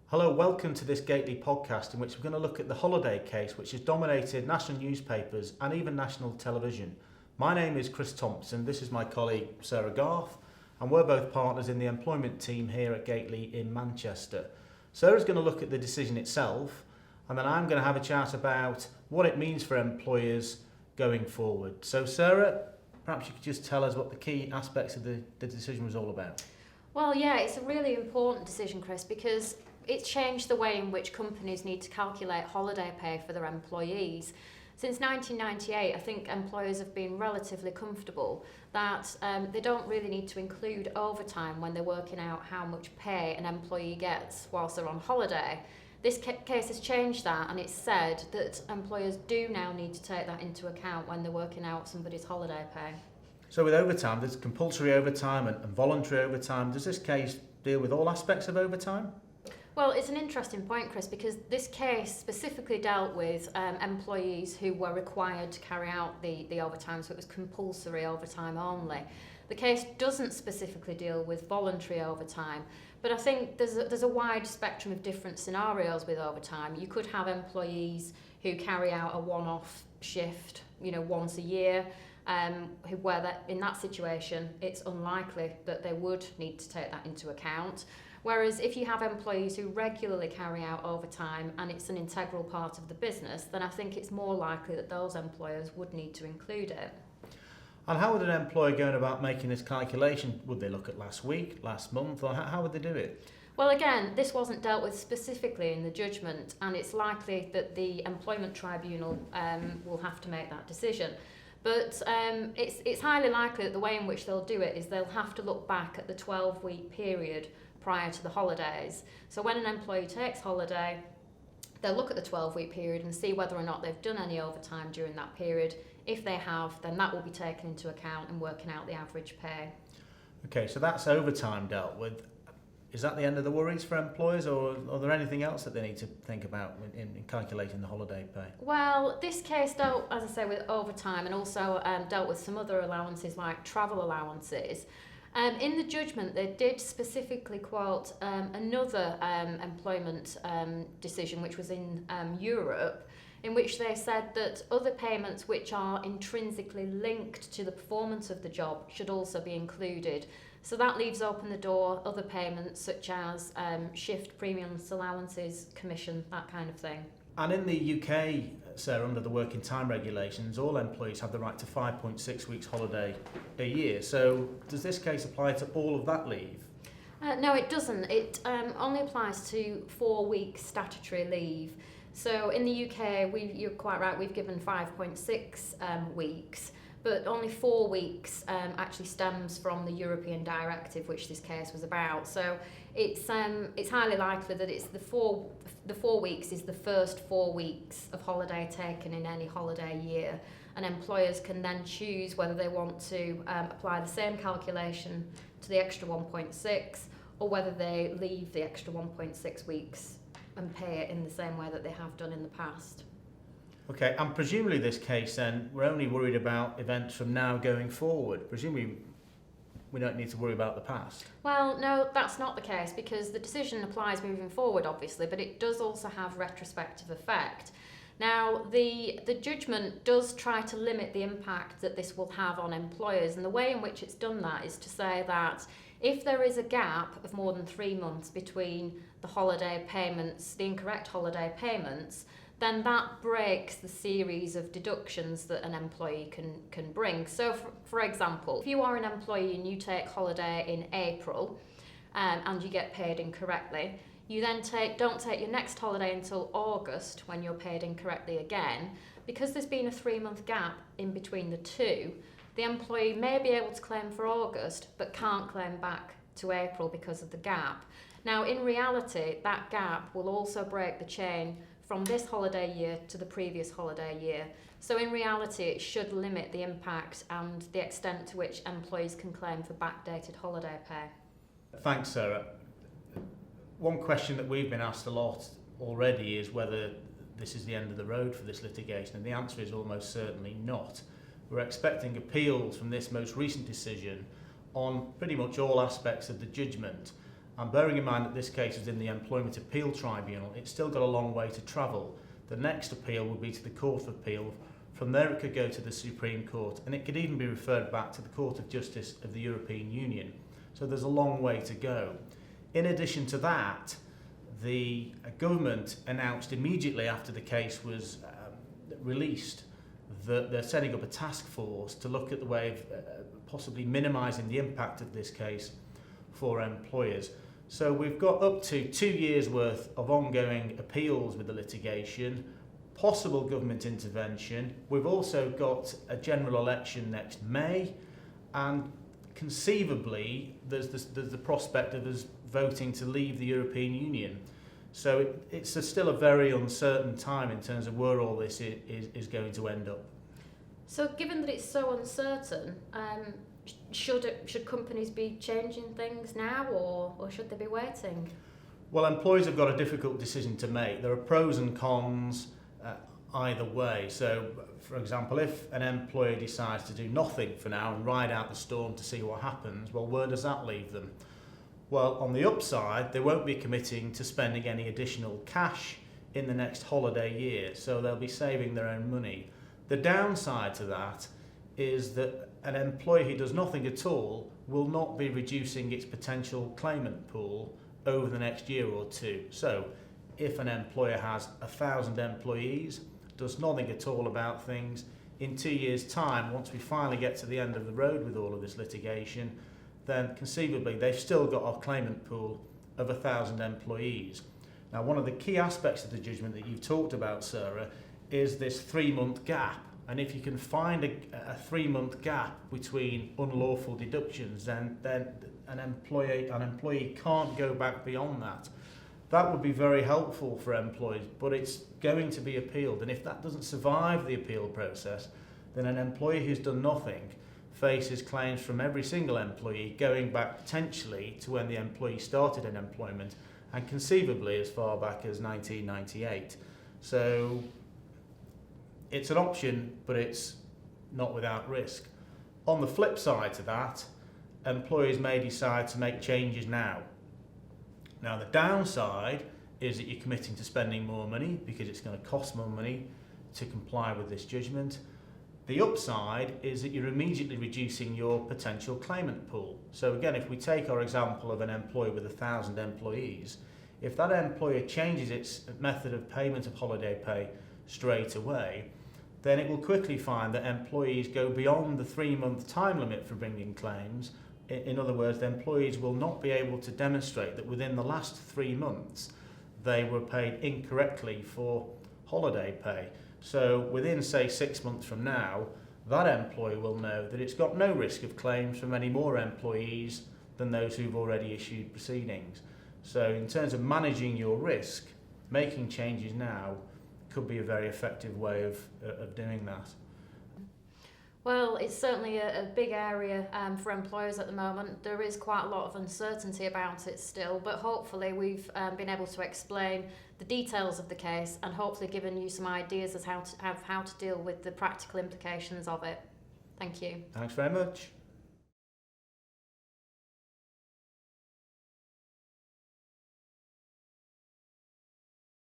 Hello, welcome to this Gateley podcast in which we're going to look at the holiday case which has dominated national newspapers and even national television. My name is Chris Thompson, this is my colleague Sarah Garth, and we're both partners in the employment team here at Gateley in Manchester. Sarah's going to look at the decision itself, and then I'm going to have a chat about what it means for employers going forward. So Sarah, perhaps you could just tell us what the key aspects of the decision was all about. Well, yeah, it's a really important decision, Chris, because it's changed the way in which companies need to calculate holiday pay for their employees. Since 1998, I think employers have been relatively comfortable that they don't really need to include overtime when they're working out how much pay an employee gets whilst they're on holiday. This case has changed that, and it's said that employers do now need to take that into account when they're working out somebody's holiday pay. So with overtime, there's compulsory overtime and voluntary overtime. Does this case deal with all aspects of overtime? Well, it's an interesting point, Chris, because this case specifically dealt with employees who were required to carry out the overtime, so it was compulsory overtime only. The case doesn't specifically deal with voluntary overtime, but I think there's a wide spectrum of different scenarios with overtime. You could have employees who carry out a one-off shift, once a year, where in that situation, it's unlikely that they would need to take that into account. Whereas if you have employees who regularly carry out overtime and it's an integral part of the business, then I think it's more likely that those employers would need to include it. And how would an employer go about making this calculation? Would they look at last week, last month, or how would they do it? Well, again, this wasn't dealt with specifically in the judgment, and it's likely that the employment tribunal will have to make that decision. But it's highly likely that the way in which they'll do it is they'll have to look back at the 12-week period prior to the holidays. So when an employee takes holiday, they'll look at the 12-week period and see whether or not they've done any overtime during that period. If they have, then that will be taken into account in working out the average pay. Okay, so that's overtime dealt with. Is that the end of the worries for employers, or are there anything else that they need to think about in calculating the holiday pay? Well, this case dealt, as I say, with overtime and also dealt with some other allowances like travel allowances. In the judgment, they did specifically quote another employment decision, which was in Europe, in which they said that other payments which are intrinsically linked to the performance of the job should also be included. So that leaves open the door other payments such as shift premiums, allowances, commission, that kind of thing. And in the UK, Sarah, under the working time regulations, all employees have the right to 5.6 weeks holiday a year. So does this case apply to all of that leave? No, it doesn't. It only applies to 4 weeks statutory leave. So in the UK, you're quite right, we've given 5.6 weeks, but only 4 weeks actually stems from the European directive, which this case was about. So it's highly likely that it's the 4 weeks is the first 4 weeks of holiday taken in any holiday year, and employers can then choose whether they want to apply the same calculation to the extra 1.6 or whether they leave the extra 1.6 weeks and pay it in the same way that they have done in the past. Okay, and presumably this case then, we're only worried about events from now going forward. Presumably we don't need to worry about the past. Well, no, that's not the case, because the decision applies moving forward, obviously, but it does also have retrospective effect. Now, the judgment does try to limit the impact that this will have on employers, and the way in which it's done that is to say that if there is a gap of more than 3 months between the holiday payments, the incorrect holiday payments, then that breaks the series of deductions that an employee can bring. So, for example, if you are an employee and you take holiday in April and you get paid incorrectly, you then don't take your next holiday until August when you're paid incorrectly again. Because there's been a 3-month gap in between the two, the employee may be able to claim for August but can't claim back to April because of the gap. Now, in reality, that gap will also break the chain from this holiday year to the previous holiday year. So in reality, it should limit the impact and the extent to which employees can claim for backdated holiday pay. Thanks, Sarah. One question that we've been asked a lot already is whether this is the end of the road for this litigation, and the answer is almost certainly not. We're expecting appeals from this most recent decision on pretty much all aspects of the judgment. And bearing in mind that this case is in the Employment Appeal Tribunal, it's still got a long way to travel. The next appeal would be to the Court of Appeal. From there it could go to the Supreme Court, and it could even be referred back to the Court of Justice of the European Union. So there's a long way to go. In addition to that, the government announced immediately after the case was released that they're setting up a task force to look at the way of possibly minimising the impact of this case for employers. So we've got up to 2 years worth of ongoing appeals with the litigation, possible government intervention. We've also got a general election next May, and conceivably there's the prospect of us voting to leave the European Union. So it's still a very uncertain time in terms of where all this is going to end up. So given that it's so uncertain, should companies be changing things now, or should they be waiting? Well, employers have got a difficult decision to make. There are pros and cons either way. So, for example, if an employer decides to do nothing for now and ride out the storm to see what happens, well, where does that leave them? Well, on the upside, they won't be committing to spending any additional cash in the next holiday year, so they'll be saving their own money. The downside to that is that an employer who does nothing at all will not be reducing its potential claimant pool over the next year or two. So if an employer has 1,000 employees, does nothing at all about things, in 2 years' time, once we finally get to the end of the road with all of this litigation, then conceivably they've still got a claimant pool of 1,000 employees. Now, one of the key aspects of the judgment that you've talked about, Sarah, is this 3-month gap. And if you can find a 3-month gap between unlawful deductions, then an employee can't go back beyond that. That would be very helpful for employees, but it's going to be appealed. And if that doesn't survive the appeal process, then an employee who's done nothing faces claims from every single employee going back potentially to when the employee started in employment, and conceivably as far back as 1998. So it's an option, but it's not without risk. On the flip side to that, employers may decide to make changes now. Now, the downside is that you're committing to spending more money because it's going to cost more money to comply with this judgment. The upside is that you're immediately reducing your potential claimant pool. So again, if we take our example of an employer with 1,000 employees, if that employer changes its method of payment of holiday pay straight away, then it will quickly find that employees go beyond the 3-month time limit for bringing claims. In other words, the employees will not be able to demonstrate that within the last 3 months they were paid incorrectly for holiday pay. So within, say, 6 months from now, that employer will know that it's got no risk of claims from any more employees than those who've already issued proceedings. So in terms of managing your risk, making changes now could be a very effective way of doing that. Well, it's certainly a big area for employers at the moment. There is quite a lot of uncertainty about it still, but hopefully we've been able to explain the details of the case and hopefully given you some ideas as how to deal with the practical implications of it. Thank you. Thanks very much.